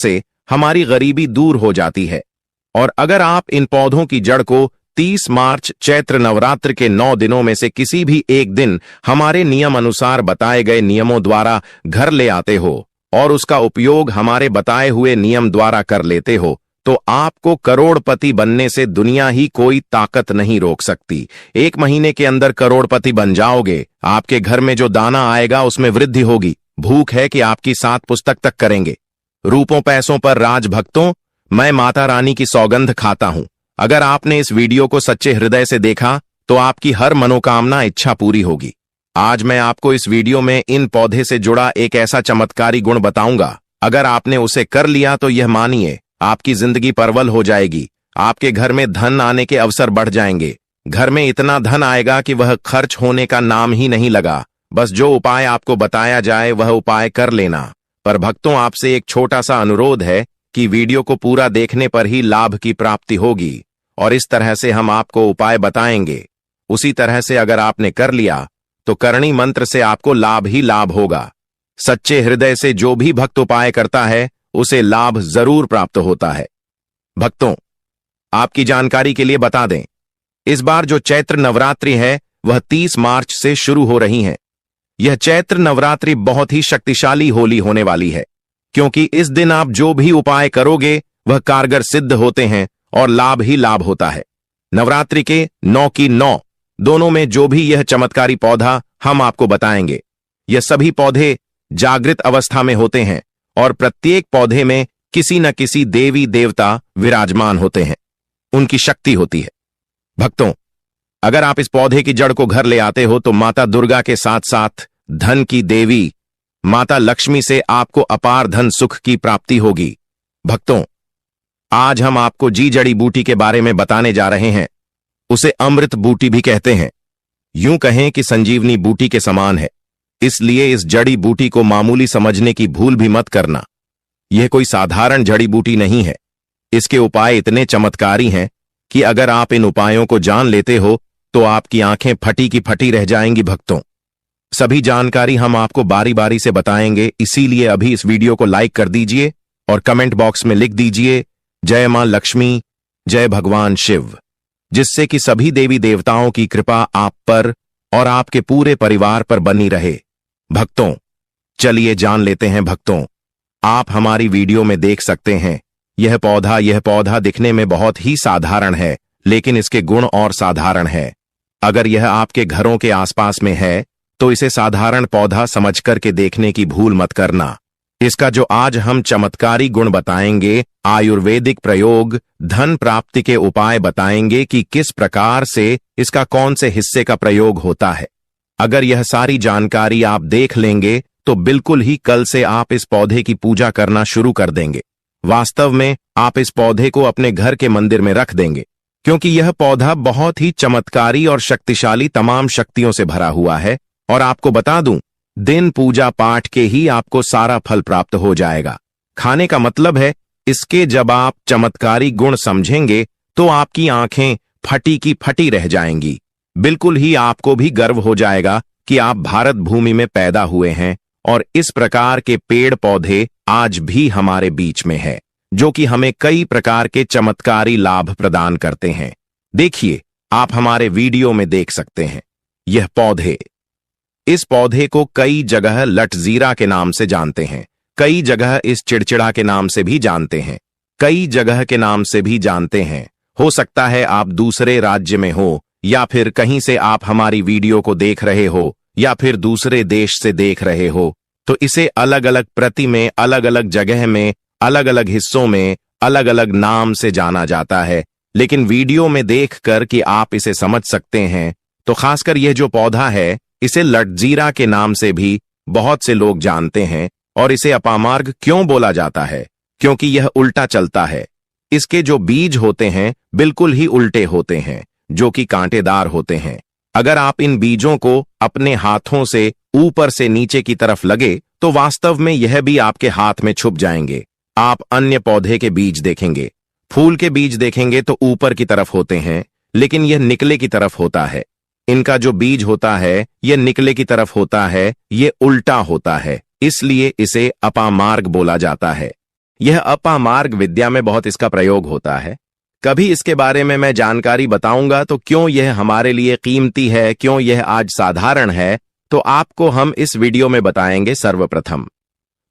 से हमारी गरीबी दूर हो जाती है। और अगर आप इन पौधों की जड़ को 30 मार्च चैत्र नवरात्र के 9 दिनों में से किसी भी एक दिन हमारे नियम अनुसार बताए गए नियमों द्वारा घर ले आते हो और उसका उपयोग हमारे बताए हुए नियम द्वारा कर लेते हो, तो आपको करोड़पति बनने से दुनिया ही कोई ताकत नहीं रोक सकती। 1 महीने के अंदर करोड़पति बन जाओगे। आपके घर में जो दाना आएगा उसमें वृद्धि होगी। भूख है कि आपकी 7 पुस्तक तक करेंगे। रूपों पैसों पर राज भक्तों, मैं माता रानी की सौगंध खाता हूं। अगर आपने इस वीडियो को सच्चे हृदय से देखा तो आपकी हर मनोकामना इच्छा पूरी होगी। आज मैं आपको इस वीडियो में इन पौधे से जुड़ा एक ऐसा चमत्कारी गुण बताऊंगा, अगर आपने उसे कर लिया तो यह मानिए आपकी जिंदगी परवल हो जाएगी। आपके घर में धन आने के अवसर बढ़ जाएंगे। घर में इतना धन आएगा कि वह खर्च होने का नाम ही नहीं लगा। बस जो उपाय आपको बताया जाए वह उपाय कर लेना। पर भक्तों, आपसे एक छोटा सा अनुरोध है कि वीडियो को पूरा देखने पर ही लाभ की प्राप्ति होगी और इस तरह से हम आपको उपाय बताएंगे। उसी तरह से अगर आपने कर लिया तो करणी मंत्र से आपको लाभ ही लाभ होगा। सच्चे हृदय से जो भी भक्त उपाय करता है उसे लाभ जरूर प्राप्त होता है। भक्तों, आपकी जानकारी के लिए बता दें, इस बार जो चैत्र नवरात्रि है वह 30 मार्च से शुरू हो रही है। यह चैत्र नवरात्रि बहुत ही शक्तिशाली होली होने वाली है, क्योंकि इस दिन आप जो भी उपाय करोगे वह कारगर सिद्ध होते हैं और लाभ ही लाभ होता है। नवरात्रि के 9 की 9 दोनों में जो भी यह चमत्कारी पौधा हम आपको बताएंगे, यह सभी पौधे जागृत अवस्था में होते हैं और प्रत्येक पौधे में किसी न किसी देवी देवता विराजमान होते हैं, उनकी शक्ति होती है। भक्तों, अगर आप इस पौधे की जड़ को घर ले आते हो तो माता दुर्गा के साथ साथ धन की देवी माता लक्ष्मी से आपको अपार धन सुख की प्राप्ति होगी। भक्तों, आज हम आपको जी जड़ी बूटी के बारे में बताने जा रहे हैं। उसे अमृत बूटी भी कहते हैं। यूं कहें कि संजीवनी बूटी के समान है। इसलिए इस जड़ी बूटी को मामूली समझने की भूल भी मत करना। यह कोई साधारण जड़ी बूटी नहीं है। इसके उपाय इतने चमत्कारी हैं कि अगर आप इन उपायों को जान लेते हो तो आपकी आंखें फटी की फटी रह जाएंगी। भक्तों, सभी जानकारी हम आपको बारी बारी से बताएंगे, इसीलिए अभी इस वीडियो को लाइक कर दीजिए और कमेंट बॉक्स में लिख दीजिए जय मां लक्ष्मी, जय भगवान शिव, जिससे कि सभी देवी देवताओं की कृपा आप पर और आपके पूरे परिवार पर बनी रहे। भक्तों, चलिए जान लेते हैं। भक्तों, आप हमारी वीडियो में देख सकते हैं यह पौधा दिखने में बहुत ही साधारण है, लेकिन इसके गुण और साधारण है। अगर यह आपके घरों के आसपास में है तो इसे साधारण पौधा समझकर के देखने की भूल मत करना। इसका जो आज हम चमत्कारी गुण बताएंगे, आयुर्वेदिक प्रयोग, धन प्राप्ति के उपाय बताएंगे कि किस प्रकार से इसका कौन से हिस्से का प्रयोग होता है। अगर यह सारी जानकारी आप देख लेंगे तो बिल्कुल ही कल से आप इस पौधे की पूजा करना शुरू कर देंगे। वास्तव में आप इस पौधे को अपने घर के मंदिर में रख देंगे, क्योंकि यह पौधा बहुत ही चमत्कारी और शक्तिशाली तमाम शक्तियों से भरा हुआ है। और आपको बता दूं, दिन पूजा पाठ के ही आपको सारा फल प्राप्त हो जाएगा। खाने का मतलब है, इसके जब आप चमत्कारी गुण समझेंगे तो आपकी आंखें फटी की फटी रह जाएंगी। बिल्कुल ही आपको भी गर्व हो जाएगा कि आप भारत भूमि में पैदा हुए हैं और इस प्रकार के पेड़ पौधे आज भी हमारे बीच में है, जो कि हमें कई प्रकार के चमत्कारी लाभ प्रदान करते हैं। देखिए, आप हमारे वीडियो में देख सकते हैं यह पौधे। इस पौधे को कई जगह लटजीरा के नाम से जानते हैं, कई जगह इस चिड़चिड़ा के नाम से भी जानते हैं, कई जगह के नाम से भी जानते हैं। हो सकता है आप दूसरे राज्य में हो या फिर कहीं से आप हमारी वीडियो को देख रहे हो या फिर दूसरे देश से देख रहे हो, तो इसे अलग अलग प्रति में, अलग अलग जगह में, अलग अलग हिस्सों में अलग अलग नाम से जाना जाता है। लेकिन वीडियो में देखकर कि आप इसे समझ सकते हैं, तो खासकर यह जो पौधा है इसे लटजीरा के नाम से भी बहुत से लोग जानते हैं। और इसे अपामार्ग क्यों बोला जाता है? क्योंकि यह उल्टा चलता है। इसके जो बीज होते हैं बिल्कुल ही उल्टे होते हैं, जो कि कांटेदार होते हैं। अगर आप इन बीजों को अपने हाथों से ऊपर से नीचे की तरफ लगे तो वास्तव में यह भी आपके हाथ में छुप जाएंगे। आप अन्य पौधे के बीज देखेंगे, फूल के बीज देखेंगे तो ऊपर की तरफ होते हैं, लेकिन यह निकले की तरफ होता है। इनका जो बीज होता है यह निकले की तरफ होता है, यह उल्टा होता है, इसलिए इसे अपामार्ग बोला जाता है। यह अपामार्ग विद्या में बहुत इसका प्रयोग होता है। कभी इसके बारे में मैं जानकारी बताऊंगा तो क्यों यह हमारे लिए कीमती है, क्यों यह आज साधारण है, तो आपको हम इस वीडियो में बताएंगे सर्वप्रथम।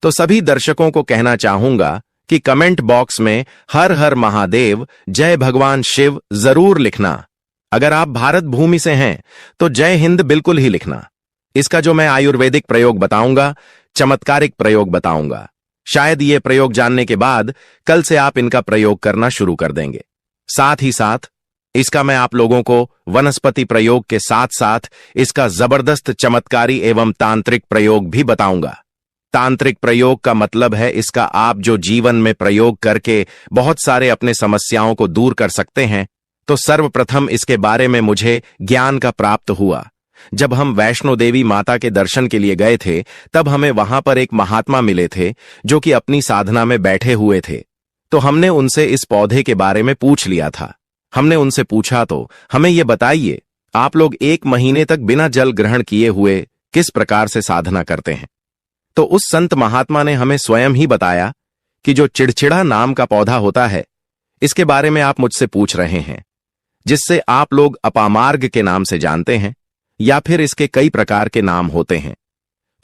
तो सभी दर्शकों को कहना चाहूंगा कि कमेंट बॉक्स में हर हर महादेव, जय भगवान शिव जरूर लिखना। अगर आप भारत भूमि से हैं तो जय हिंद बिल्कुल ही लिखना। इसका जो मैं आयुर्वेदिक प्रयोग बताऊंगा, चमत्कारिक प्रयोग बताऊंगा, शायद ये प्रयोग जानने के बाद कल से आप इनका प्रयोग करना शुरू कर देंगे। साथ ही साथ इसका मैं आप लोगों को वनस्पति प्रयोग के साथ साथ इसका जबरदस्त चमत्कारी एवं तांत्रिक प्रयोग भी बताऊंगा। तांत्रिक प्रयोग का मतलब है इसका आप जो जीवन में प्रयोग करके बहुत सारे अपने समस्याओं को दूर कर सकते हैं। तो सर्वप्रथम इसके बारे में मुझे ज्ञान का प्राप्त हुआ जब हम वैष्णो देवी माता के दर्शन के लिए गए थे। तब हमें वहां पर एक महात्मा मिले थे जो कि अपनी साधना में बैठे हुए थे। तो हमने उनसे इस पौधे के बारे में पूछ लिया था। हमने उनसे पूछा तो हमें यह बताइए, आप लोग 1 महीने तक बिना जल ग्रहण किए हुए किस प्रकार से साधना करते हैं? तो उस संत महात्मा ने हमें स्वयं ही बताया कि जो चिड़चिड़ा नाम का पौधा होता है, इसके बारे में आप मुझसे पूछ रहे हैं, जिससे आप लोग अपामार्ग के नाम से जानते हैं या फिर इसके कई प्रकार के नाम होते हैं।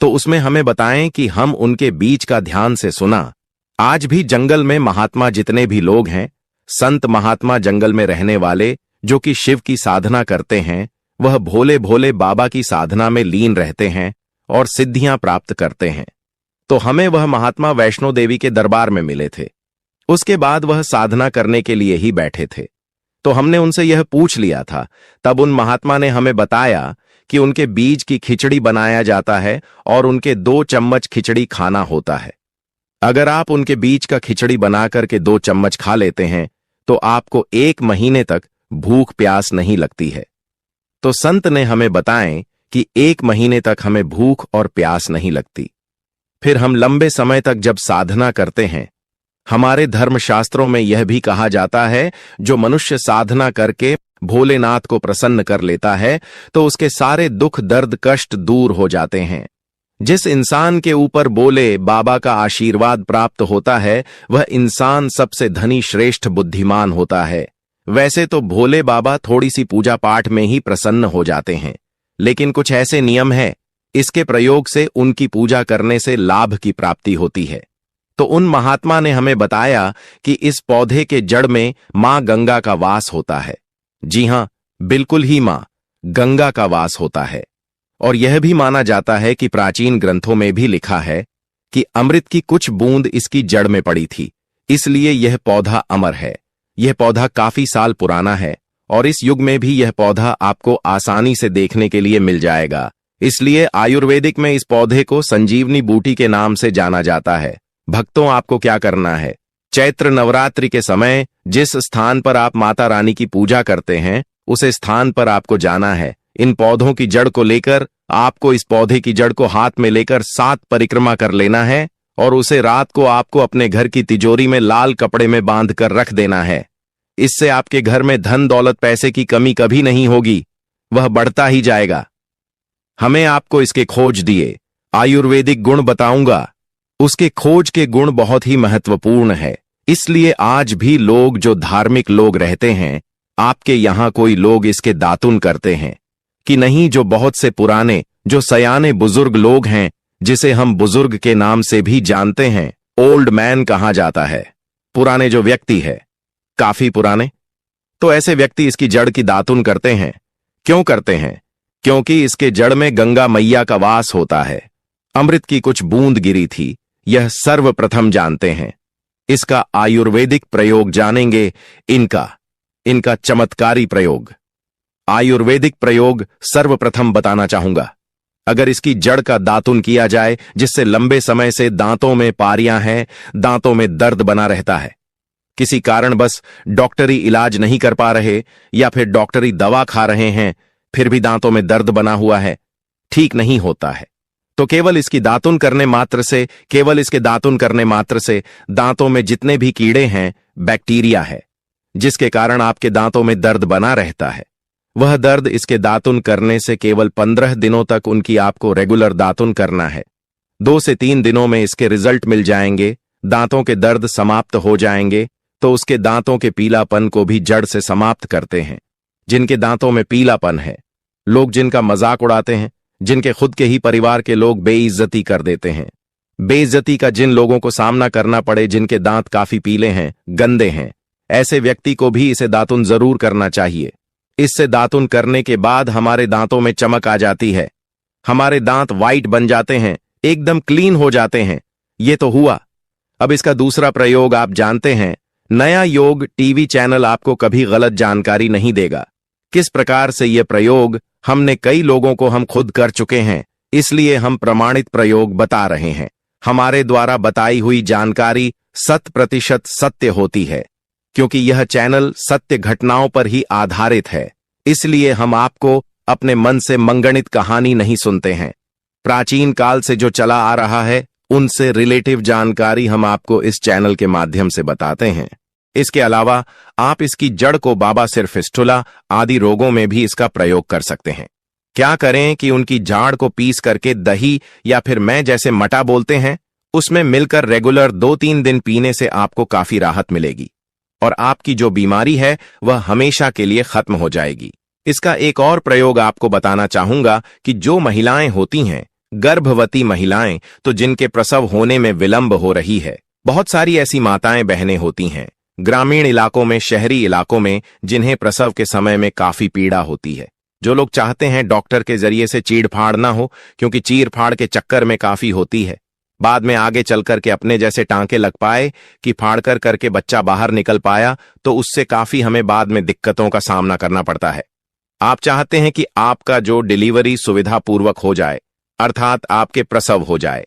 तो उसमें हमें बताएं कि हम उनके बीज का ध्यान से सुना। आज भी जंगल में महात्मा जितने भी लोग हैं, संत महात्मा जंगल में रहने वाले जो कि शिव की साधना करते हैं, वह भोले भोले बाबा की साधना में लीन रहते हैं और सिद्धियां प्राप्त करते हैं। तो हमें वह महात्मा वैष्णो देवी के दरबार में मिले थे। उसके बाद वह साधना करने के लिए ही बैठे थे। तो हमने उनसे यह पूछ लिया था। तब उन महात्मा ने हमें बताया कि उनके बीज की खिचड़ी बनाया जाता है और उनके 2 चम्मच खिचड़ी खाना होता है। अगर आप उनके बीज का खिचड़ी बनाकर के 2 चम्मच खा लेते हैं तो आपको 1 महीने तक भूख प्यास नहीं लगती है। तो संत ने हमें बताएं कि 1 महीने तक हमें भूख और प्यास नहीं लगती। फिर हम लंबे समय तक जब साधना करते हैं, हमारे धर्मशास्त्रों में यह भी कहा जाता है, जो मनुष्य साधना करके भोलेनाथ को प्रसन्न कर लेता है तो उसके सारे दुख दर्द कष्ट दूर हो जाते हैं। जिस इंसान के ऊपर बोले बाबा का आशीर्वाद प्राप्त होता है, वह इंसान सबसे धनी श्रेष्ठ बुद्धिमान होता है। वैसे तो भोले बाबा थोड़ी सी पूजा पाठ में ही प्रसन्न हो जाते हैं, लेकिन कुछ ऐसे नियम है, इसके प्रयोग से उनकी पूजा करने से लाभ की प्राप्ति होती है। तो उन महात्मा ने हमें बताया कि इस पौधे के जड़ में मां गंगा का वास होता है। जी हां, बिल्कुल ही मां गंगा का वास होता है। और यह भी माना जाता है कि प्राचीन ग्रंथों में भी लिखा है कि अमृत की कुछ बूंद इसकी जड़ में पड़ी थी, इसलिए यह पौधा अमर है। यह पौधा काफी साल पुराना है और इस युग में भी यह पौधा आपको आसानी से देखने के लिए मिल जाएगा। इसलिए आयुर्वेदिक में इस पौधे को संजीवनी बूटी के नाम से जाना जाता है। भक्तों, आपको क्या करना है? चैत्र नवरात्रि के समय जिस स्थान पर आप माता रानी की पूजा करते हैं, उस स्थान पर आपको जाना है। इन पौधों की जड़ को लेकर आपको इस पौधे की जड़ को हाथ में लेकर 7 परिक्रमा कर लेना है और उसे रात को आपको अपने घर की तिजोरी में लाल कपड़े में बांध कर रख देना है। इससे आपके घर में धन दौलत पैसे की कमी कभी नहीं होगी, वह बढ़ता ही जाएगा। हमें आपको इसके खोज दिए आयुर्वेदिक गुण बताऊंगा। उसके खोज के गुण बहुत ही महत्वपूर्ण है। इसलिए आज भी लोग जो धार्मिक लोग रहते हैं, आपके यहां कोई लोग इसके दातुन करते हैं कि नहीं? जो बहुत से पुराने जो सयाने बुजुर्ग लोग हैं, जिसे हम बुजुर्ग के नाम से भी जानते हैं, ओल्ड मैन कहा जाता है, पुराने जो व्यक्ति है, काफी पुराने, तो ऐसे व्यक्ति इसकी जड़ की दातुन करते हैं। क्यों करते हैं? क्योंकि इसके जड़ में गंगा मैया का वास होता है। अमृत की कुछ बूंद गिरी थी, यह सर्वप्रथम जानते हैं। इसका आयुर्वेदिक प्रयोग जानेंगे। इनका चमत्कारी प्रयोग, आयुर्वेदिक प्रयोग सर्वप्रथम बताना चाहूंगा। अगर इसकी जड़ का दातुन किया जाए, जिससे लंबे समय से दांतों में पारियां हैं, दांतों में दर्द बना रहता है, किसी कारण बस डॉक्टरी इलाज नहीं कर पा रहे या फिर डॉक्टरी दवा खा रहे हैं, फिर भी दांतों में दर्द बना हुआ है, ठीक नहीं होता है, तो केवल इसकी दातुन करने मात्र से, केवल इसके दातुन करने मात्र से दांतों में जितने भी कीड़े हैं, बैक्टीरिया है, जिसके कारण आपके दांतों में दर्द बना रहता है, वह दर्द इसके दातुन करने से केवल 15 दिनों तक उनकी आपको रेगुलर दातुन करना है। 2 से 3 दिनों में इसके रिजल्ट मिल जाएंगे। दांतों के दर्द समाप्त हो जाएंगे तो उसके दांतों के पीलापन को भी जड़ से समाप्त करते हैं। जिनके दांतों में पीलापन है, लोग जिनका मजाक उड़ाते हैं, जिनके खुद के ही परिवार के लोग बेइज्जती कर देते हैं, बेइज्जती का जिन लोगों को सामना करना पड़े, जिनके दांत काफी पीले हैं, गंदे हैं, ऐसे व्यक्ति को भी इसे दातुन जरूर करना चाहिए। इससे दातुन करने के बाद हमारे दांतों में चमक आ जाती है, हमारे दांत वाइट बन जाते हैं, एकदम क्लीन हो जाते हैं। ये तो हुआ। अब इसका दूसरा प्रयोग आप जानते हैं। नया योग टीवी चैनल आपको कभी गलत जानकारी नहीं देगा। किस प्रकार से यह प्रयोग हमने कई लोगों को हम खुद कर चुके हैं, इसलिए हम प्रमाणित प्रयोग बता रहे हैं। हमारे द्वारा बताई हुई जानकारी 100% सत्य होती है, क्योंकि यह चैनल सत्य घटनाओं पर ही आधारित है। इसलिए हम आपको अपने मन से मंगणित कहानी नहीं सुनते हैं। प्राचीन काल से जो चला आ रहा है उनसे रिलेटिव जानकारी हम आपको इस चैनल के माध्यम से बताते हैं। इसके अलावा आप इसकी जड़ को बाबासिर फिस्टुला आदि रोगों में भी इसका प्रयोग कर सकते हैं। क्या करें कि उनकी झाड़ को पीस करके दही या फिर मैं जैसे मटा बोलते हैं उसमें मिलकर रेगुलर 2-3 दिन पीने से आपको काफी राहत मिलेगी और आपकी जो बीमारी है वह हमेशा के लिए खत्म हो जाएगी। इसका एक और प्रयोग आपको बताना चाहूंगा कि जो महिलाएं होती हैं, गर्भवती महिलाएं, तो जिनके प्रसव होने में विलंब हो रही है, बहुत सारी ऐसी माताएं बहनें होती हैं ग्रामीण इलाकों में, शहरी इलाकों में, जिन्हें प्रसव के समय में काफी पीड़ा होती है। जो लोग चाहते हैं डॉक्टर के जरिए से चीड़ फाड़ ना हो, क्योंकि चीड़ फाड़ के चक्कर में काफी होती है, बाद में आगे चल करके अपने जैसे टांके लग पाए कि फाड़ कर करके बच्चा बाहर निकल पाया, तो उससे काफी हमें बाद में दिक्कतों का सामना करना पड़ता है। आप चाहते हैं कि आपका जो डिलीवरी सुविधा पूर्वक हो जाए, अर्थात आपके प्रसव हो जाए।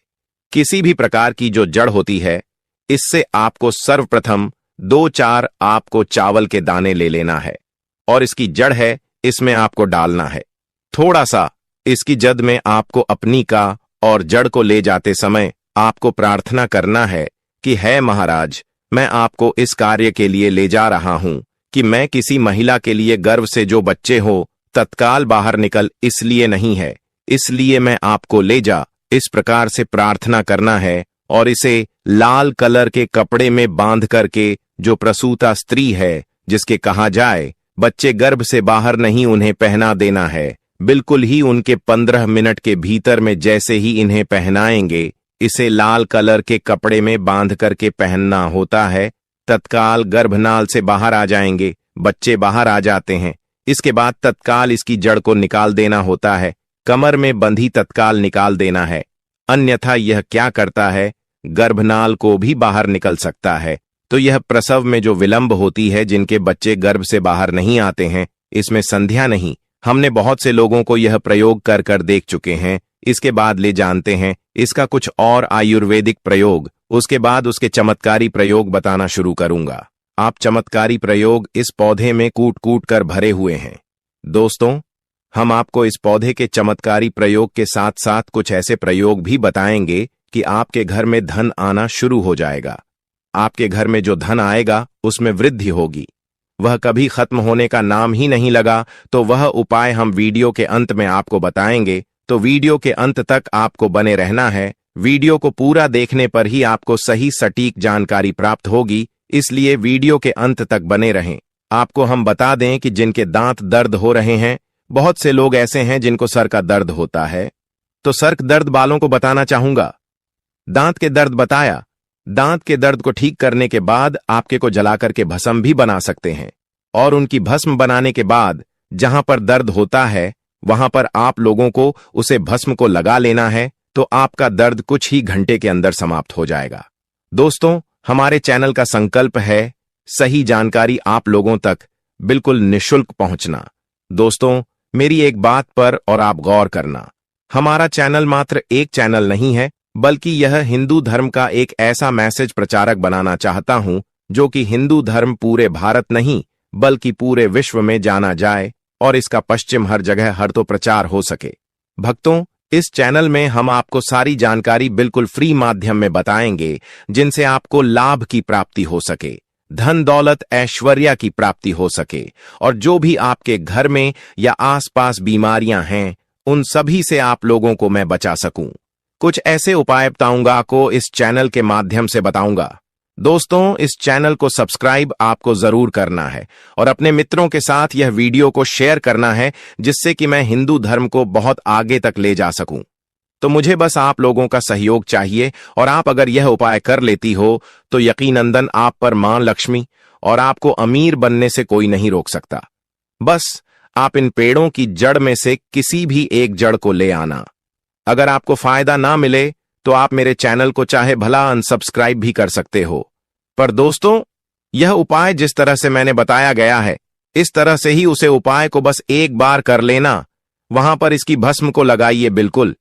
किसी भी प्रकार की जो जड़ होती है, इससे आपको सर्वप्रथम 2-4 आपको चावल के दाने ले लेना है और इसकी जड़ है, इसमें आपको डालना है थोड़ा सा। इसकी जद में आपको अपनी का और जड़ को ले जाते समय आपको प्रार्थना करना है कि है महाराज, मैं आपको इस कार्य के लिए ले जा रहा हूं कि मैं किसी महिला के लिए गर्भ से जो बच्चे हो तत्काल बाहर निकल, इसलिए नहीं है, इसलिए मैं आपको ले जा। इस प्रकार से प्रार्थना करना है और इसे लाल कलर के कपड़े में बांध करके जो प्रसूता स्त्री है, जिसके कहा जाए बच्चे गर्भ से बाहर नहीं, उन्हें पहना देना है। बिल्कुल ही उनके 15 मिनट के भीतर में जैसे ही इन्हें पहनाएंगे, इसे लाल कलर के कपड़े में बांध करके पहनना होता है, तत्काल गर्भनाल से बाहर आ जाएंगे, बच्चे बाहर आ जाते हैं। इसके बाद तत्काल इसकी जड़ को निकाल देना होता है, कमर में बंधी तत्काल निकाल देना है, अन्यथा यह क्या करता है, गर्भनाल को भी बाहर निकल सकता है। तो यह प्रसव में जो विलंब होती है, जिनके बच्चे गर्भ से बाहर नहीं आते हैं, इसमें संध्या नहीं। हमने बहुत से लोगों को यह प्रयोग कर कर देख चुके हैं। इसके बाद ले जानते हैं इसका कुछ और आयुर्वेदिक प्रयोग, उसके बाद उसके चमत्कारी प्रयोग बताना शुरू करूंगा। आप चमत्कारी प्रयोग इस पौधे में कूट कूट कर भरे हुए हैं। दोस्तों, हम आपको इस पौधे के चमत्कारी प्रयोग के साथ साथ कुछ ऐसे प्रयोग भी बताएंगे कि आपके घर में धन आना शुरू हो जाएगा। आपके घर में जो धन आएगा उसमें वृद्धि होगी, वह कभी खत्म होने का नाम ही नहीं लगा। तो वह उपाय हम वीडियो के अंत में आपको बताएंगे, तो वीडियो के अंत तक आपको बने रहना है। वीडियो को पूरा देखने पर ही आपको सही सटीक जानकारी प्राप्त होगी, इसलिए वीडियो के अंत तक बने रहें। आपको हम बता दें कि जिनके दांत दर्द हो रहे हैं, बहुत से लोग ऐसे हैं जिनको सर का दर्द होता है, तो सर दर्द वालों को बताना चाहूंगा। दांत के दर्द बताया, दांत के दर्द को ठीक करने के बाद आपके को जला करके भस्म भी बना सकते हैं, और उनकी भस्म बनाने के बाद जहां पर दर्द होता है वहां पर आप लोगों को उसे भस्म को लगा लेना है, तो आपका दर्द कुछ ही घंटे के अंदर समाप्त हो जाएगा। दोस्तों, हमारे चैनल का संकल्प है सही जानकारी आप लोगों तक बिल्कुल निःशुल्क पहुंचना। दोस्तों, मेरी एक बात पर और आप गौर करना, हमारा चैनल मात्र एक चैनल नहीं है, बल्कि यह हिंदू धर्म का एक ऐसा मैसेज प्रचारक बनाना चाहता हूं जो कि हिंदू धर्म पूरे भारत नहीं बल्कि पूरे विश्व में जाना जाए और इसका पश्चिम हर जगह हर तो प्रचार हो सके। भक्तों, इस चैनल में हम आपको सारी जानकारी बिल्कुल फ्री माध्यम में बताएंगे, जिनसे आपको लाभ की प्राप्ति हो सके, धन दौलत ऐश्वर्या की प्राप्ति हो सके, और जो भी आपके घर में या आसपास बीमारियां हैं उन सभी से आप लोगों को मैं बचा सकूं। कुछ ऐसे उपाय बताऊंगा को इस चैनल के माध्यम से बताऊंगा। दोस्तों, इस चैनल को सब्सक्राइब आपको जरूर करना है और अपने मित्रों के साथ यह वीडियो को शेयर करना है, जिससे कि मैं हिंदू धर्म को बहुत आगे तक ले जा सकूं। तो मुझे बस आप लोगों का सहयोग चाहिए और आप अगर यह उपाय कर लेती हो तो यकीनंदन आप पर मां लक्ष्मी और आपको अमीर बनने से कोई नहीं रोक सकता। बस आप इन पेड़ों की जड़ में से किसी भी एक जड़ को ले आना। अगर आपको फायदा ना मिले तो आप मेरे चैनल को चाहे भला अनसब्सक्राइब भी कर सकते हो। पर दोस्तों, यह उपाय जिस तरह से मैंने बताया गया है, इस तरह से ही उसे उपाय को बस एक बार कर लेना। वहां पर इसकी भस्म को लगाइए। बिल्कुल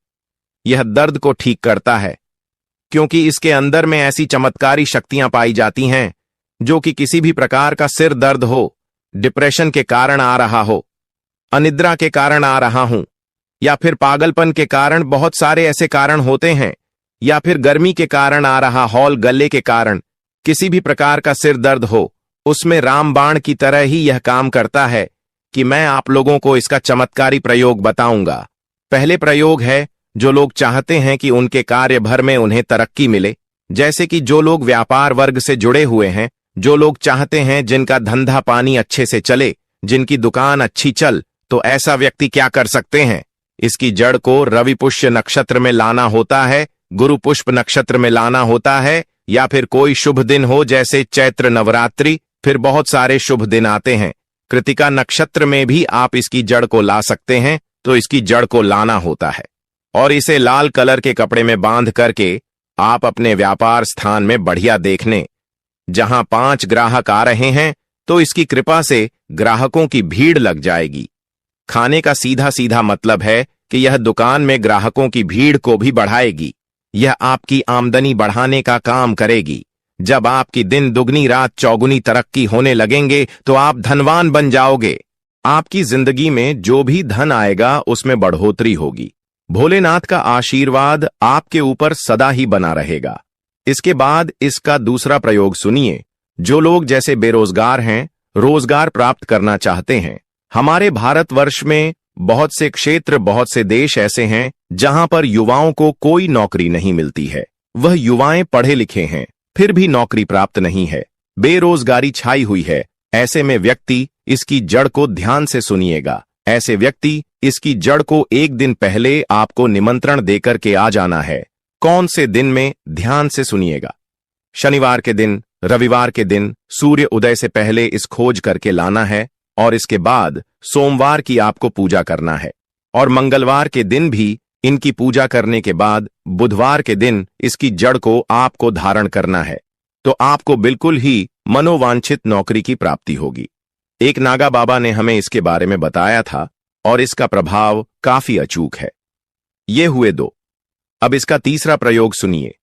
यह दर्द को ठीक करता है, क्योंकि इसके अंदर में ऐसी चमत्कारी शक्तियां पाई जाती हैं जो कि किसी भी प्रकार का सिर दर्द हो, डिप्रेशन के कारण आ रहा हो, अनिद्रा के कारण आ रहा हूं, या फिर पागलपन के कारण, बहुत सारे ऐसे कारण होते हैं, या फिर गर्मी के कारण आ रहा हॉल गले के कारण, किसी भी प्रकार का सिर दर्द हो, उसमें रामबाण की तरह ही यह काम करता है कि मैं आप लोगों को इसका चमत्कारी प्रयोग बताऊंगा। पहले प्रयोग है, जो लोग चाहते हैं कि उनके कार्य भर में उन्हें तरक्की मिले, जैसे कि जो लोग व्यापार वर्ग से जुड़े हुए हैं, जो लोग चाहते हैं जिनका धंधा पानी अच्छे से चले, जिनकी दुकान अच्छी चल, तो ऐसा व्यक्ति क्या कर सकते हैं? इसकी जड़ को रवि पुष्य नक्षत्र में लाना होता है, गुरु पुष्प नक्षत्र में लाना होता है, या फिर कोई शुभ दिन हो जैसे चैत्र नवरात्रि, फिर बहुत सारे शुभ दिन आते हैं। कृतिका नक्षत्र में भी आप इसकी जड़ को ला सकते हैं। तो इसकी जड़ को लाना होता है और इसे लाल कलर के कपड़े में बांध करके आप अपने व्यापार स्थान में बढ़िया देखने, जहां 5 ग्राहक आ रहे हैं तो इसकी कृपा से ग्राहकों की भीड़ लग जाएगी। खाने का सीधा सीधा मतलब है कि यह दुकान में ग्राहकों की भीड़ को भी बढ़ाएगी। यह आपकी आमदनी बढ़ाने का काम करेगी। जब आपकी दिन दुगनी रात चौगुनी तरक्की होने लगेंगे तो आप धनवान बन जाओगे। आपकी जिंदगी में जो भी धन आएगा उसमें बढ़ोतरी होगी। भोलेनाथ का आशीर्वाद आपके ऊपर सदा ही बना रहेगा। इसके बाद इसका दूसरा प्रयोग सुनिए। जो लोग जैसे बेरोजगार हैं, रोजगार प्राप्त करना चाहते हैं, हमारे भारतवर्ष में बहुत से क्षेत्र, बहुत से देश ऐसे हैं जहां पर युवाओं को कोई नौकरी नहीं मिलती है। वह युवाएं पढ़े लिखे हैं, फिर भी नौकरी प्राप्त नहीं है, बेरोजगारी छाई हुई है। ऐसे में व्यक्ति इसकी जड़ को ध्यान से सुनिएगा। ऐसे व्यक्ति इसकी जड़ को एक दिन पहले आपको निमंत्रण देकर के आ जाना है। कौन से दिन में? ध्यान से सुनिएगा। शनिवार के दिन, रविवार के दिन, सूर्य उदय से पहले इस खोज करके लाना है और इसके बाद सोमवार की आपको पूजा करना है और मंगलवार के दिन भी इनकी पूजा करने के बाद बुधवार के दिन इसकी जड़ को आपको धारण करना है। तो आपको बिल्कुल ही मनोवांछित नौकरी की प्राप्ति होगी। एक नागा बाबा ने हमें इसके बारे में बताया था और इसका प्रभाव काफी अचूक है। ये हुए 2। अब इसका तीसरा प्रयोग सुनिए।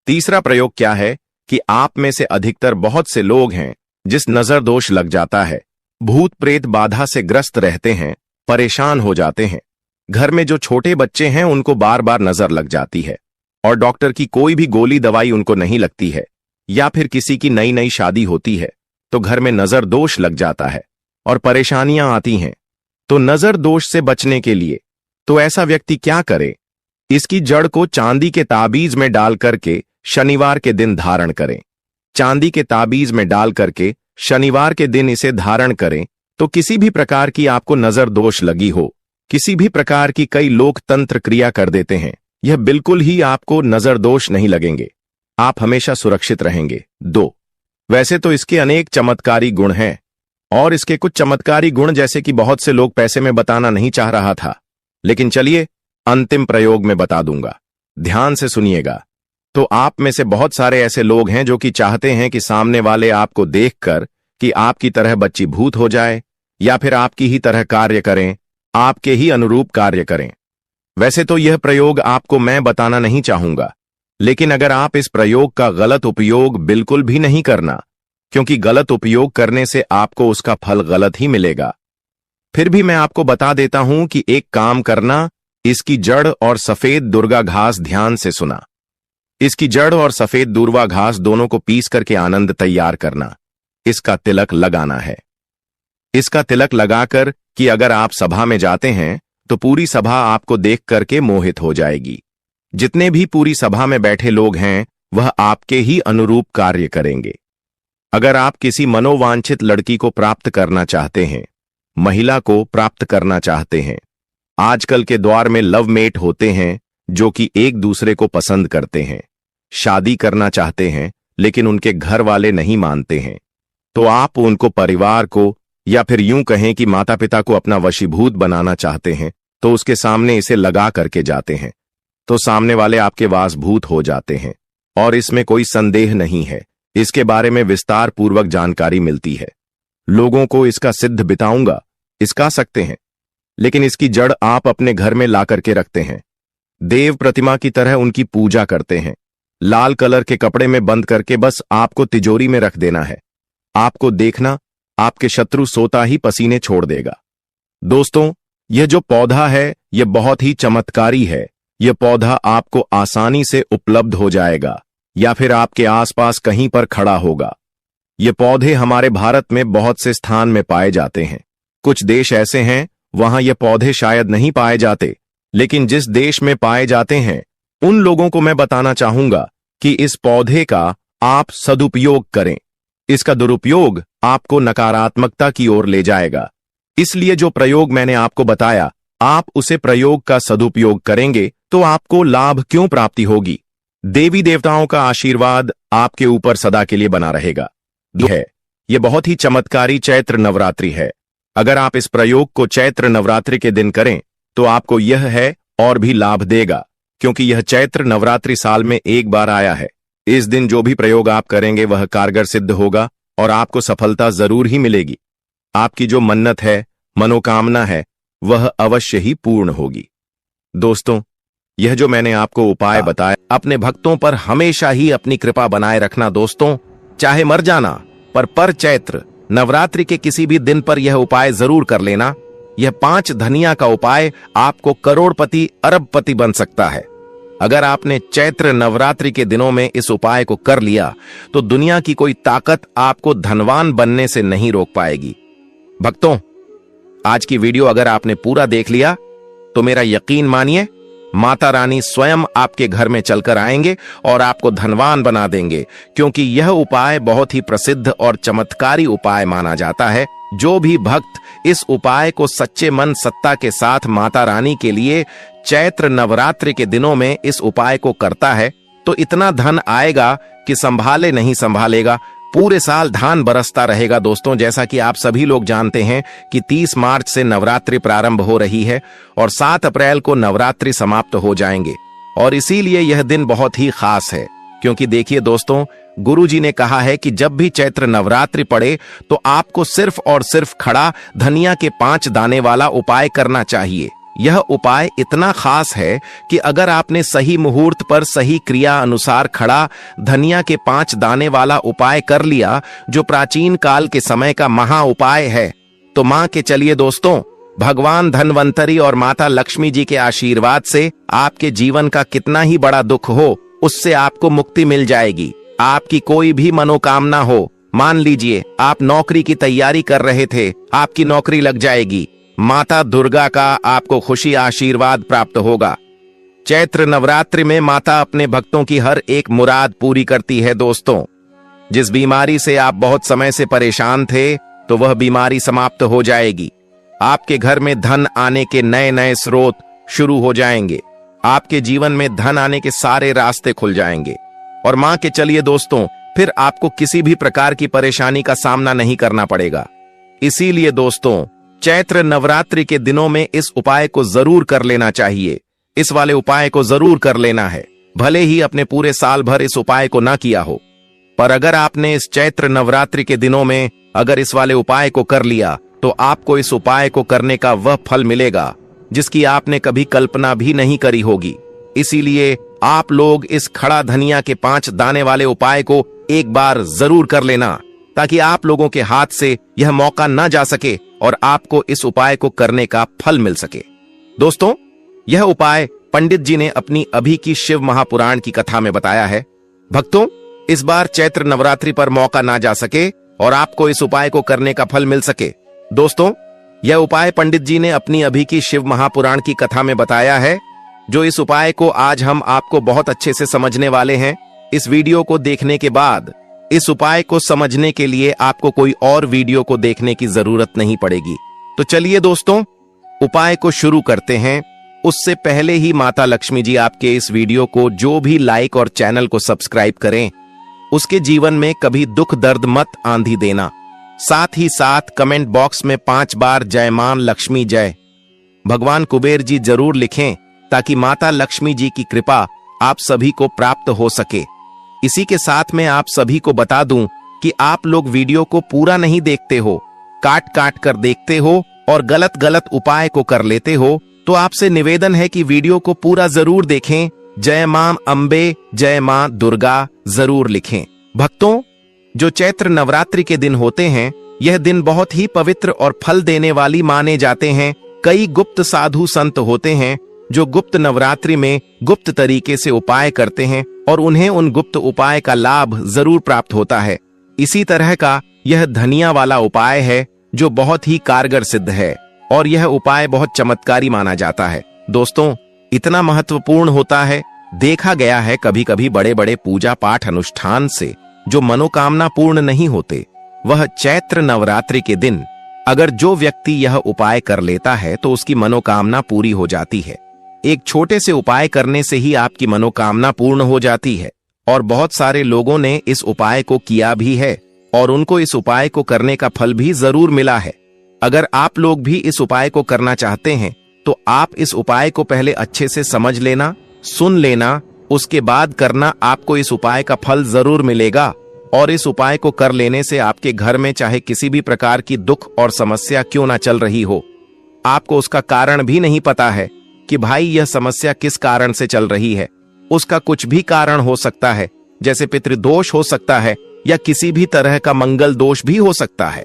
तीसरा प्रयोग क्या है कि आप में से अधिकतर बहुत से लोग हैं जिस नजर दोष लग जाता है, भूत प्रेत बाधा से ग्रस्त रहते हैं, परेशान हो जाते हैं। घर में जो छोटे बच्चे हैं उनको बार बार नजर लग जाती है और डॉक्टर की कोई भी गोली दवाई उनको नहीं लगती है, या फिर किसी की नई नई शादी होती है तो घर में नजर दोष लग जाता है और परेशानियां आती हैं। तो नजर दोष से बचने के लिए तो ऐसा व्यक्ति क्या करे? इसकी जड़ को चांदी के ताबीज में डाल करके शनिवार के दिन धारण करें। चांदी के ताबीज में डाल करके शनिवार के दिन इसे धारण करें तो किसी भी प्रकार की आपको नजर दोष लगी हो, किसी भी प्रकार की, कई लोग तंत्र क्रिया कर देते हैं, यह बिल्कुल ही आपको नजर दोष नहीं लगेंगे। आप हमेशा सुरक्षित रहेंगे। 2, वैसे तो इसके अनेक चमत्कारी गुण हैं और इसके कुछ चमत्कारी गुण जैसे कि बहुत से लोग पैसे में बताना नहीं चाह रहा था, लेकिन चलिए अंतिम प्रयोग में बता दूंगा। ध्यान से सुनिएगा। तो आप में से बहुत सारे ऐसे लोग हैं जो कि चाहते हैं कि सामने वाले आपको देखकर कि आपकी तरह बच्ची भूत हो जाए या फिर आपकी ही तरह कार्य करें, आपके ही अनुरूप कार्य करें। वैसे तो यह प्रयोग आपको मैं बताना नहीं चाहूंगा, लेकिन अगर आप इस प्रयोग का गलत उपयोग बिल्कुल भी नहीं करना, क्योंकि गलत उपयोग करने से आपको उसका फल गलत ही मिलेगा। फिर भी मैं आपको बता देता हूं कि एक काम करना, इसकी जड़ और सफेद दुर्गा घास ध्यान से सुना। इसकी जड़ और सफेद दूर्वा घास दोनों को पीस करके आनंद तैयार करना। इसका तिलक लगाना है। इसका तिलक लगाकर कि अगर आप सभा में जाते हैं तो पूरी सभा आपको देख करके मोहित हो जाएगी। जितने भी पूरी सभा में बैठे लोग हैं वह आपके ही अनुरूप कार्य करेंगे। अगर आप किसी मनोवांछित लड़की को प्राप्त करना चाहते हैं, महिला को प्राप्त करना चाहते हैं, आजकल के दौर में लव मेट होते हैं जो कि एक दूसरे को पसंद करते हैं, शादी करना चाहते हैं लेकिन उनके घर वाले नहीं मानते हैं, तो आप उनको परिवार को या फिर यूं कहें कि माता पिता को अपना वशीभूत बनाना चाहते हैं, तो उसके सामने इसे लगा करके जाते हैं, तो सामने वाले आपके वासभूत हो जाते हैं। और इसमें कोई संदेह नहीं है, इसके बारे में विस्तार पूर्वक जानकारी मिलती है। लोगों को इसका सिद्ध बिताऊंगा, इसका सकते हैं, लेकिन इसकी जड़ आप अपने घर में ला करके रखते हैं। देव प्रतिमा की तरह उनकी पूजा करते हैं। लाल कलर के कपड़े में बंद करके बस आपको तिजोरी में रख देना है। आपको देखना, आपके शत्रु सोता ही पसीने छोड़ देगा। दोस्तों, यह जो पौधा है यह बहुत ही चमत्कारी है। यह पौधा आपको आसानी से उपलब्ध हो जाएगा या फिर आपके आसपास कहीं पर खड़ा होगा। ये पौधे हमारे भारत में बहुत से स्थान में पाए जाते हैं। कुछ देश ऐसे हैं वहां ये पौधे शायद नहीं पाए जाते, लेकिन जिस देश में पाए जाते हैं उन लोगों को मैं बताना चाहूंगा कि इस पौधे का आप सदुपयोग करें। इसका दुरुपयोग आपको नकारात्मकता की ओर ले जाएगा। इसलिए जो प्रयोग मैंने आपको बताया, आप उसे प्रयोग का सदुपयोग करेंगे तो आपको लाभ क्यों प्राप्ति होगी। देवी देवताओं का आशीर्वाद आपके ऊपर सदा के लिए बना रहेगा। यह बहुत ही चमत्कारी चैत्र नवरात्रि है। अगर आप इस प्रयोग को चैत्र नवरात्रि के दिन करें तो आपको यह है और भी लाभ देगा, क्योंकि यह चैत्र नवरात्रि साल में एक बार आया है। इस दिन जो भी प्रयोग आप करेंगे वह कारगर सिद्ध होगा और आपको सफलता जरूर ही मिलेगी। आपकी जो मन्नत है, मनोकामना है, वह अवश्य ही पूर्ण होगी। दोस्तों, यह जो मैंने आपको उपाय बताया, अपने भक्तों पर हमेशा ही अपनी कृपा बनाए रखना। दोस्तों, चाहे मर जाना पर चैत्र नवरात्रि के किसी भी दिन पर यह उपाय जरूर कर लेना। यह 5 धनिया का उपाय आपको करोड़पति अरबपति बन सकता है। अगर आपने चैत्र नवरात्रि के दिनों में इस उपाय को कर लिया तो दुनिया की कोई ताकत आपको धनवान बनने से नहीं रोक पाएगी। भक्तों, आज की वीडियो अगर आपने पूरा देख लिया तो मेरा यकीन मानिए, माता रानी स्वयं आपके घर में चलकर आएंगे और आपको धनवान बना देंगे, क्योंकि यह उपाय बहुत ही प्रसिद्ध और चमत्कारी उपाय माना जाता है। जो भी भक्त इस उपाय को सच्चे मन सत्ता के साथ माता रानी के लिए चैत्र नवरात्रि के दिनों में इस उपाय को करता है तो इतना धन आएगा कि संभाले नहीं संभालेगा। पूरे साल धान बरसता रहेगा। दोस्तों, जैसा कि आप सभी लोग जानते हैं कि 30 मार्च से नवरात्रि प्रारंभ हो रही है और 7 अप्रैल को नवरात्रि समाप्त हो जाएंगे, और इसीलिए यह दिन बहुत ही खास है। क्योंकि देखिए दोस्तों, गुरुजी ने कहा है कि जब भी चैत्र नवरात्रि पड़े तो आपको सिर्फ और सिर्फ खड़ा धनिया के 5 दाने वाला उपाय करना चाहिए। यह उपाय इतना खास है कि अगर आपने सही मुहूर्त पर सही क्रिया अनुसार खड़ा धनिया के 5 दाने वाला उपाय कर लिया, जो प्राचीन काल के समय का महा उपाय है, तो मां के चलिए दोस्तों, भगवान धनवंतरी और माता लक्ष्मी जी के आशीर्वाद से आपके जीवन का कितना ही बड़ा दुख हो, उससे आपको मुक्ति मिल जाएगी। आपकी कोई भी मनोकामना हो, मान लीजिए आप नौकरी की तैयारी कर रहे थे, आपकी नौकरी लग जाएगी। माता दुर्गा का आपको खुशी आशीर्वाद प्राप्त होगा। चैत्र नवरात्रि में माता अपने भक्तों की हर एक मुराद पूरी करती है। दोस्तों, जिस बीमारी से आप बहुत समय से परेशान थे तो वह बीमारी समाप्त हो जाएगी। आपके घर में धन आने के नए नए स्रोत शुरू हो जाएंगे। आपके जीवन में धन आने के सारे रास्ते खुल जाएंगे और मां के चलिए दोस्तों, फिर आपको किसी भी प्रकार की परेशानी का सामना नहीं करना पड़ेगा। इसीलिए दोस्तों, चैत्र नवरात्रि के दिनों में इस उपाय को जरूर कर लेना चाहिए। इस वाले उपाय को जरूर कर लेना है। भले ही अपने पूरे साल भर इस उपाय को ना किया हो, पर अगर आपने इस चैत्र नवरात्रि के दिनों में अगर इस वाले उपाय को कर लिया तो आपको इस उपाय को करने का वह फल मिलेगा जिसकी आपने कभी कल्पना भी नहीं करी होगी। इसीलिए आप लोग इस खड़ा धनिया के 5 दाने वाले उपाय को एक बार जरूर कर लेना, ताकि आप लोगों के हाथ से यह मौका ना जा सके और आपको इस उपाय को करने का फल मिल सके। दोस्तों, यह उपाय पंडित जी ने अपनी अभी की शिव महापुराण की कथा में बताया है। भक्तों, इस बार चैत्र नवरात्रि पर मौका ना जा सके और आपको इस उपाय को करने का फल मिल सके। दोस्तों, यह उपाय पंडित जी ने अपनी अभी की शिव महापुराण की कथा में बताया है। जो इस उपाय को आज हम आपको बहुत अच्छे से समझने वाले हैं। इस वीडियो को देखने के बाद इस उपाय को समझने के लिए आपको कोई और वीडियो को देखने की जरूरत नहीं पड़ेगी। तो चलिए दोस्तों, उपाय को शुरू करते हैं। उससे पहले ही माता लक्ष्मी जी आपके इस वीडियो को जो भी लाइक और चैनल को सब्सक्राइब करें, उसके जीवन में कभी दुख दर्द मत आंधी देना। साथ ही साथ कमेंट बॉक्स में 5 बार जय मां लक्ष्मी जय भगवान कुबेर जी जरूर लिखें, ताकि माता लक्ष्मी जी की कृपा आप सभी को प्राप्त हो सके। इसी के साथ में आप सभी को बता दूं कि आप लोग वीडियो को पूरा नहीं देखते हो, काट काट कर देखते हो और गलत गलत उपाय को कर लेते हो। तो आपसे निवेदन है कि वीडियो को पूरा जरूर देखें। जय मां अम्बे, जय मां दुर्गा जरूर लिखें। भक्तों, जो चैत्र नवरात्रि के दिन होते हैं, यह दिन बहुत ही पवित्र और फल देने वाली माने जाते हैं। कई गुप्त साधु संत होते हैं जो गुप्त नवरात्रि में गुप्त तरीके से उपाय करते हैं और उन्हें उन गुप्त उपाय का लाभ जरूर प्राप्त होता है। इसी तरह का यह धनिया वाला उपाय है जो बहुत ही कारगर सिद्ध है और यह उपाय बहुत चमत्कारी माना जाता है। दोस्तों, इतना महत्वपूर्ण होता है। देखा गया है कभी कभी बड़े बड़े पूजा पाठ अनुष्ठान से जो मनोकामना पूर्ण नहीं होते, वह चैत्र नवरात्रि के दिन अगर जो व्यक्ति यह उपाय कर लेता है तो उसकी मनोकामना पूरी हो जाती है। एक छोटे से उपाय करने से ही आपकी मनोकामना पूर्ण हो जाती है और बहुत सारे लोगों ने इस उपाय को किया भी है और उनको इस उपाय को करने का फल भी जरूर मिला है। अगर आप लोग भी इस उपाय को करना चाहते हैं तो आप इस उपाय को पहले अच्छे से समझ लेना, सुन लेना, उसके बाद करना। आपको इस उपाय का फल जरूर मिलेगा और इस उपाय को कर लेने से आपके घर में चाहे किसी भी प्रकार की दुख और समस्या क्यों ना चल रही हो, आपको उसका कारण भी नहीं पता है कि भाई यह समस्या किस कारण से चल रही है। उसका कुछ भी कारण हो सकता है, जैसे पितृदोष हो सकता है या किसी भी तरह का मंगल दोष भी हो सकता है।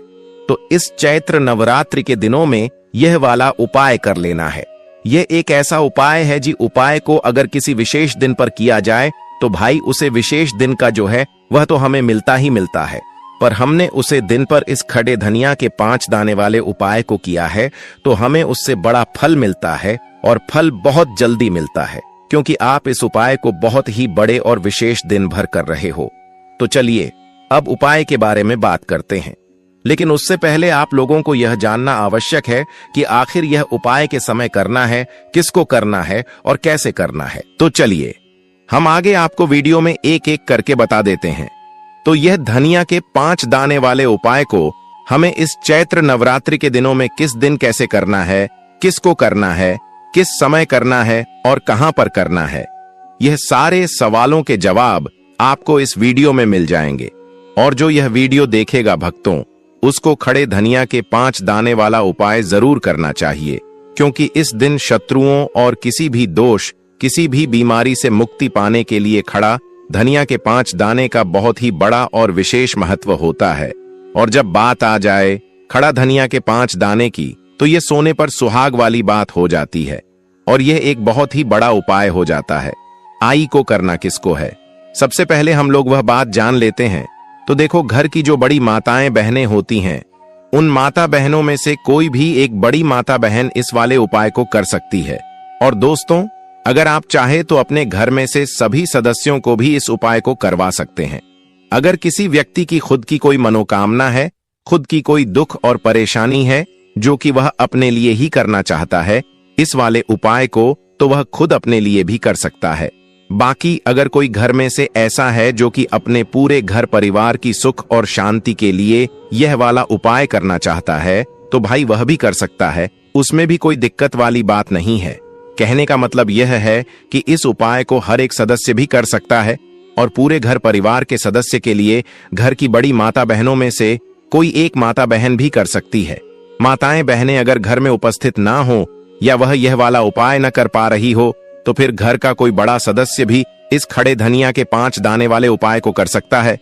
तो इस चैत्र नवरात्रि के दिनों में यह वाला उपाय कर लेना है। यह एक ऐसा उपाय है जी, उपाय को अगर किसी विशेष दिन पर किया जाए तो भाई उसे विशेष दिन का जो है वह तो हमें मिलता ही मिलता है। पर हमने उसे दिन पर इस खड़े धनिया के 5 दाने वाले उपाय को किया है तो हमें उससे बड़ा फल मिलता है और फल बहुत जल्दी मिलता है, क्योंकि आप इस उपाय को बहुत ही बड़े और विशेष दिन भर कर रहे हो। तो चलिए अब उपाय के बारे में बात करते हैं, लेकिन उससे पहले आप लोगों को यह जानना आवश्यक है कि आखिर यह उपाय के समय करना है, किसको करना है और कैसे करना है। तो चलिए हम आगे आपको वीडियो में एक एक करके बता देते हैं। तो यह धनिया के 5 दाने वाले उपाय को हमें इस चैत्र नवरात्रि के दिनों में किस दिन कैसे करना है, किसको करना है, किस समय करना है और कहां पर करना है, यह सारे सवालों के जवाब आपको इस वीडियो में मिल जाएंगे। और जो यह वीडियो देखेगा भक्तों, उसको खड़े धनिया के 5 दाने वाला उपाय जरूर करना चाहिए, क्योंकि इस दिन शत्रुओं और किसी भी दोष, किसी भी बीमारी से मुक्ति पाने के लिए खड़ा धनिया के 5 दाने का बहुत ही बड़ा और विशेष महत्व होता है। और जब बात आ जाए खड़ा धनिया के 5 दाने की, तो ये सोने पर सुहाग वाली बात हो जाती है और यह एक बहुत ही बड़ा उपाय हो जाता है। आई को करना किसको है, सबसे पहले हम लोग वह बात जान लेते हैं। तो देखो, घर की जो बड़ी माताएं बहनें होती हैं, उन माता बहनों में से कोई भी एक बड़ी माता बहन इस वाले उपाय को कर सकती है। और दोस्तों, अगर आप चाहे तो अपने घर में से सभी सदस्यों को भी इस उपाय को करवा सकते हैं। अगर किसी व्यक्ति की खुद की कोई मनोकामना है, खुद की कोई दुख और परेशानी है जो कि वह अपने लिए ही करना चाहता है इस वाले उपाय को, तो वह खुद अपने लिए भी कर सकता है। बाकी अगर कोई घर में से ऐसा है जो कि अपने पूरे घर परिवार की सुख और शांति के लिए यह वाला उपाय करना चाहता है, तो भाई वह भी कर सकता है। उसमें भी कोई दिक्कत वाली बात नहीं है। कहने का मतलब यह है कि इस उपाय को हर एक सदस्य भी कर सकता है और पूरे घर परिवार के सदस्य के लिए घर की बड़ी माता बहनों में से कोई एक माता बहन भी कर सकती है। माताएं बहनें अगर घर में उपस्थित ना हो या वह यह वाला उपाय न कर पा रही हो, तो फिर घर का कोई बड़ा सदस्य भी इस खड़े धनिया के 5 दाने वाले उपाय को कर सकता है।